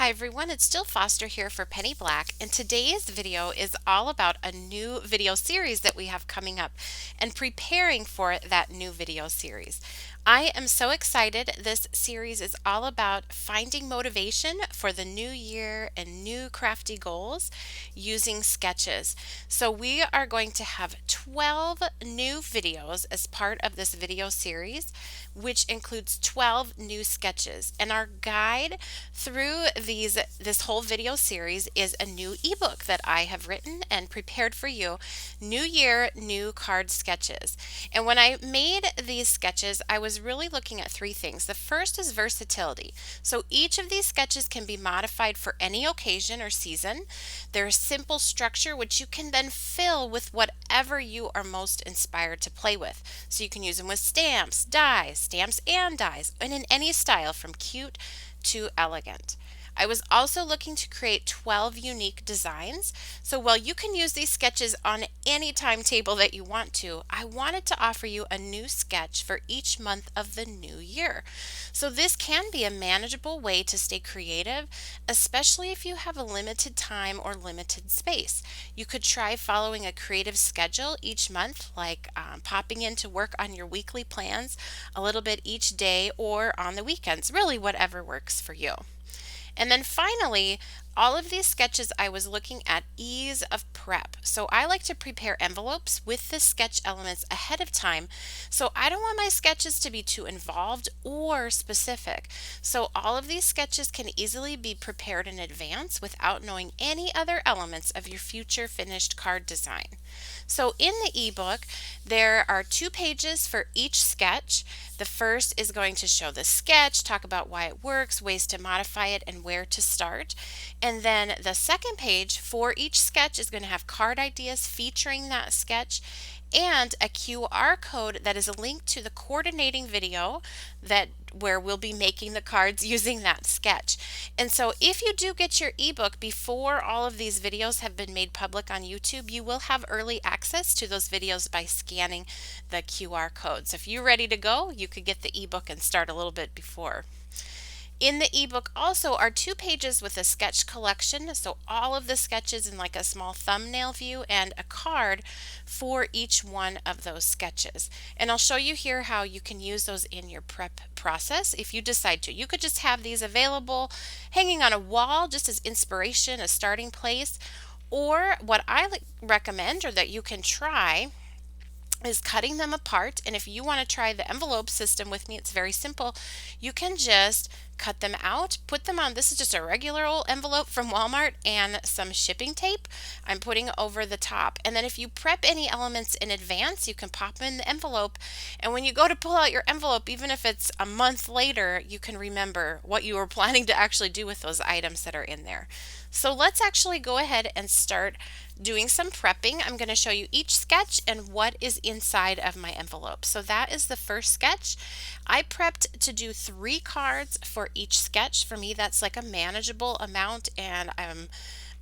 Hi everyone, it's still Foster here for Penny Black, and today's video is all about a new video series that we have coming up and preparing for that new video series. I am so excited. This series is all about finding motivation for the new year and new crafty goals using sketches. So we are going to have 12 new videos as part of this video series, which includes 12 new sketches. And our guide through this whole video series is a new ebook that I have written and prepared for you. New Year, New Card Sketches. And when I made these sketches, I was really looking at three things. The first is versatility. So each of these sketches can be modified for any occasion or season. They're a simple structure which you can then fill with whatever you are most inspired to play with. So you can use them with stamps, dies, stamps and dies, and in any style from cute to elegant. I was also looking to create 12 unique designs. So while you can use these sketches on any timetable that you want to, I wanted to offer you a new sketch for each month of the new year. So this can be a manageable way to stay creative, especially if you have a limited time or limited space. You could try following a creative schedule each month, like popping in to work on your weekly plans a little bit each day or on the weekends, really whatever works for you. And then finally, all of these sketches I was looking at ease of prep. So I like to prepare envelopes with the sketch elements ahead of time. So I don't want my sketches to be too involved or specific. So all of these sketches can easily be prepared in advance without knowing any other elements of your future finished card design. So in the ebook, there are 2 pages for each sketch. The first is going to show the sketch, talk about why it works, ways to modify it, and where to start. And then the second page for each sketch is going to have card ideas featuring that sketch and a QR code that is a link to the coordinating video where we'll be making the cards using that sketch. And so if you do get your ebook before all of these videos have been made public on YouTube, you will have early access to those videos by scanning the QR code. So if you're ready to go, you could get the ebook and start a little bit before. In the ebook also are 2 pages with a sketch collection, so all of the sketches in like a small thumbnail view and a card for each one of those sketches. And I'll show you here how you can use those in your prep process if you decide to. You could just have these available hanging on a wall just as inspiration, a starting place, or what I recommend or that you can try is cutting them apart. And if you want to try the envelope system with me, it's very simple. You can just cut them out, put them on, this is just a regular old envelope from Walmart and some shipping tape I'm putting over the top. And then if you prep any elements in advance, you can pop them in the envelope. And when you go to pull out your envelope, even if it's a month later, you can remember what you were planning to actually do with those items that are in there. So let's actually go ahead and start doing some prepping. I'm going to show you each sketch and what is inside of my envelope. So that is the first sketch. I prepped to do 3 cards for each sketch. For me, that's like a manageable amount, and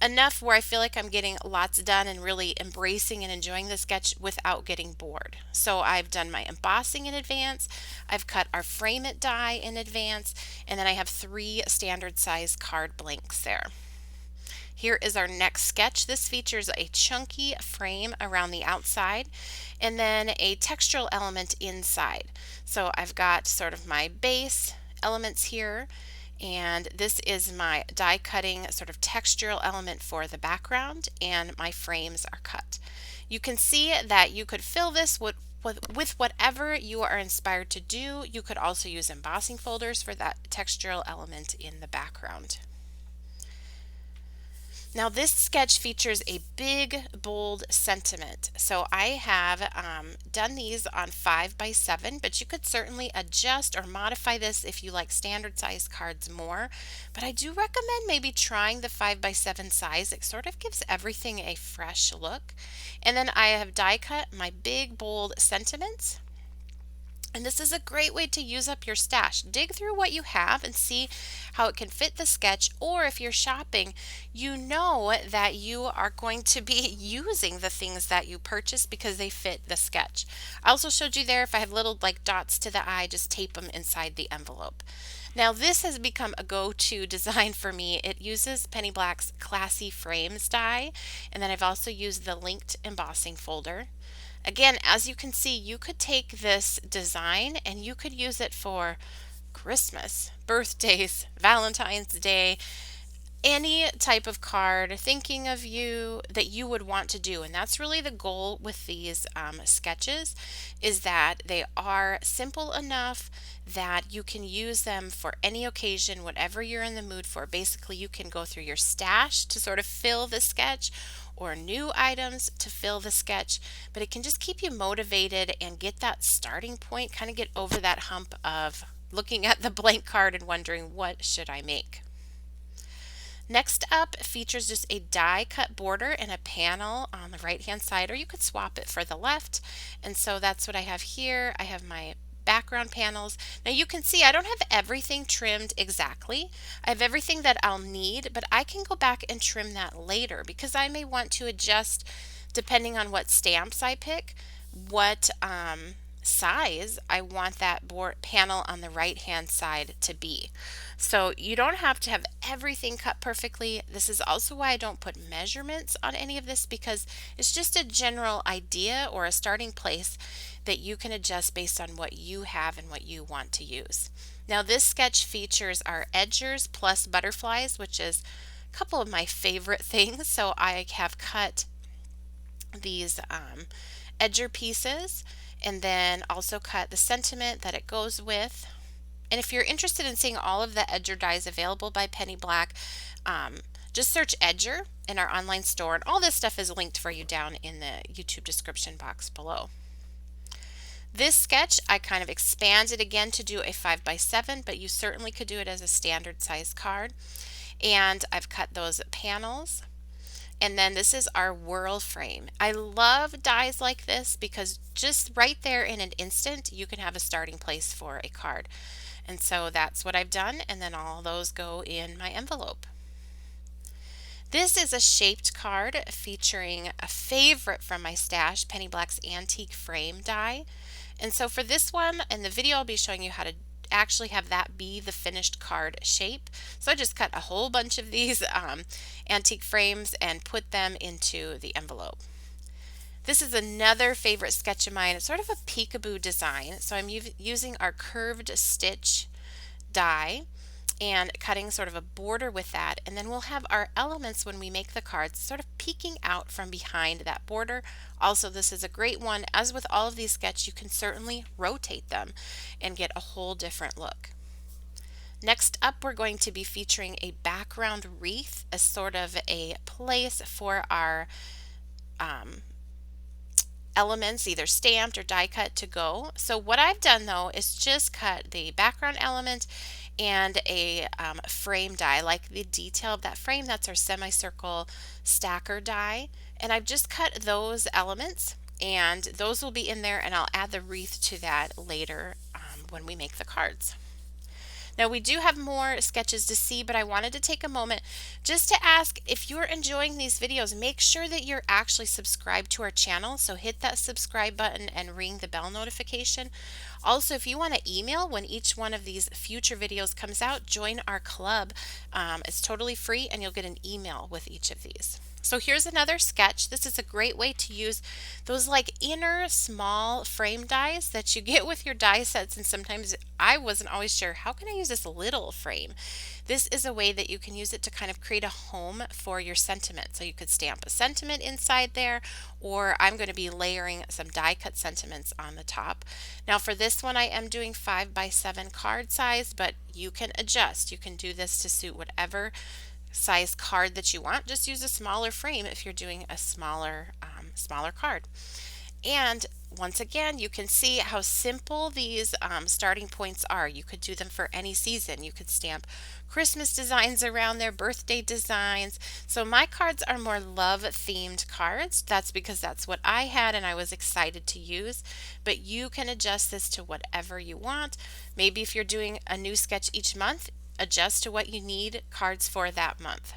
enough where I feel like I'm getting lots done and really embracing and enjoying the sketch without getting bored. So I've done my embossing in advance, I've cut our frame it die in advance, and then I have 3 standard size card blanks there. Here is our next sketch. This features a chunky frame around the outside and then a textural element inside. So I've got sort of my base elements here, and this is my die cutting sort of textural element for the background, and my frames are cut. You can see that you could fill this with whatever you are inspired to do. You could also use embossing folders for that textural element in the background. Now this sketch features a big, bold sentiment. So I have done these on 5x7, but you could certainly adjust or modify this if you like standard size cards more. But I do recommend maybe trying the 5x7 size. It sort of gives everything a fresh look. And then I have die cut my big, bold sentiments. And this is a great way to use up your stash. Dig through what you have and see how it can fit the sketch, or if you're shopping, you know that you are going to be using the things that you purchase because they fit the sketch. I also showed you there if I have little like dots to the eye, just tape them inside the envelope. Now this has become a go-to design for me. It uses Penny Black's Classy Frames die, and then I've also used the linked embossing folder. Again, as you can see, you could take this design and you could use it for Christmas, birthdays, Valentine's Day, any type of card thinking of you that you would want to do. And that's really the goal with these sketches, is that they are simple enough that you can use them for any occasion, whatever you're in the mood for. Basically, you can go through your stash to sort of fill the sketch, or new items to fill the sketch, but it can just keep you motivated and get that starting point, kind of get over that hump of looking at the blank card and wondering, what should I make? Next up features just a die cut border and a panel on the right hand side, or you could swap it for the left. And so that's what I have here. I have my background panels. Now you can see I don't have everything trimmed exactly. I have everything that I'll need, but I can go back and trim that later because I may want to adjust depending on what stamps I pick, what size I want that board panel on the right hand side to be. So you don't have to have everything cut perfectly. This is also why I don't put measurements on any of this, because it's just a general idea or a starting place that you can adjust based on what you have and what you want to use. Now this sketch features our edgers plus butterflies, which is a couple of my favorite things. So I have cut these edger pieces and then also cut the sentiment that it goes with. And if you're interested in seeing all of the edger dies available by Penny Black, just search edger in our online store, and all this stuff is linked for you down in the YouTube description box below. This sketch I kind of expanded again to do a 5x7, but you certainly could do it as a standard size card. And I've cut those panels. And then this is our whirl frame. I love dies like this because just right there in an instant you can have a starting place for a card. And so that's what I've done, and then all those go in my envelope. This is a shaped card featuring a favorite from my stash, Penny Black's Antique Frame die. And so for this one, in the video I'll be showing you how to actually have that be the finished card shape. So I just cut a whole bunch of these antique frames and put them into the envelope. This is another favorite sketch of mine. It's sort of a peekaboo design. So I'm using our curved stitch die and cutting sort of a border with that, and then we'll have our elements when we make the cards sort of peeking out from behind that border. Also, this is a great one. As with all of these sketches, you can certainly rotate them and get a whole different look. Next up, we're going to be featuring a background wreath as sort of a place for our elements, either stamped or die cut, to go. So what I've done though is just cut the background element and a frame die, like the detail of that frame. That's our semicircle stacker die, and I've just cut those elements, and those will be in there, and I'll add the wreath to that later when we make the cards. Now we do have more sketches to see, but I wanted to take a moment just to ask, if you're enjoying these videos, make sure that you're actually subscribed to our channel. So hit that subscribe button and ring the bell notification. Also, if you want to email when each one of these future videos comes out, join our club. It's totally free, and you'll get an email with each of these. So here's another sketch. This is a great way to use those like inner small frame dies that you get with your die sets, and sometimes I wasn't always sure, how can I use this little frame? This is a way that you can use it to kind of create a home for your sentiment. So you could stamp a sentiment inside there, or I'm going to be layering some die cut sentiments on the top. Now for this one I am doing 5x7 card size, but you can adjust. You can do this to suit whatever size card that you want. Just use a smaller frame if you're doing a smaller card. And once again, you can see how simple these starting points are. You could do them for any season. You could stamp Christmas designs around their birthday designs. So my cards are more love themed cards. That's because that's what I had and I was excited to use. But you can adjust this to whatever you want. Maybe if you're doing a new sketch each month, adjust to what you need cards for that month.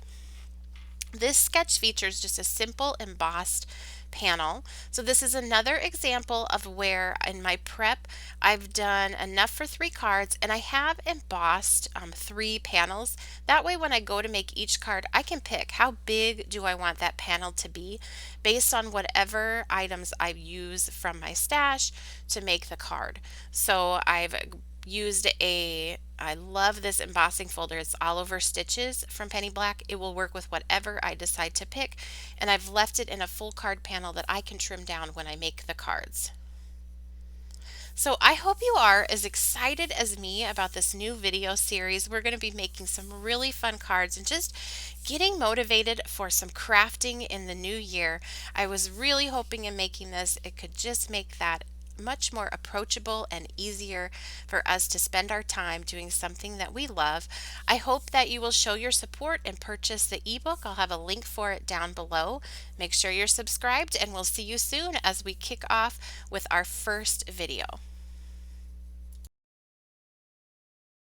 This sketch features just a simple embossed panel. So this is another example of where in my prep I've done enough for 3 cards and I have embossed 3 panels. That way when I go to make each card, I can pick how big do I want that panel to be based on whatever items I use from my stash to make the card. So I've used I love this embossing folder. It's all over stitches from Penny Black. It will work with whatever I decide to pick, and I've left it in a full card panel that I can trim down when I make the cards. So I hope you are as excited as me about this new video series. We're going to be making some really fun cards and just getting motivated for some crafting in the new year. I was really hoping in making this, it could just make that much more approachable and easier for us to spend our time doing something that we love. I hope that you will show your support and purchase the ebook. I'll have a link for it down below. Make sure you're subscribed, and we'll see you soon as we kick off with our first video.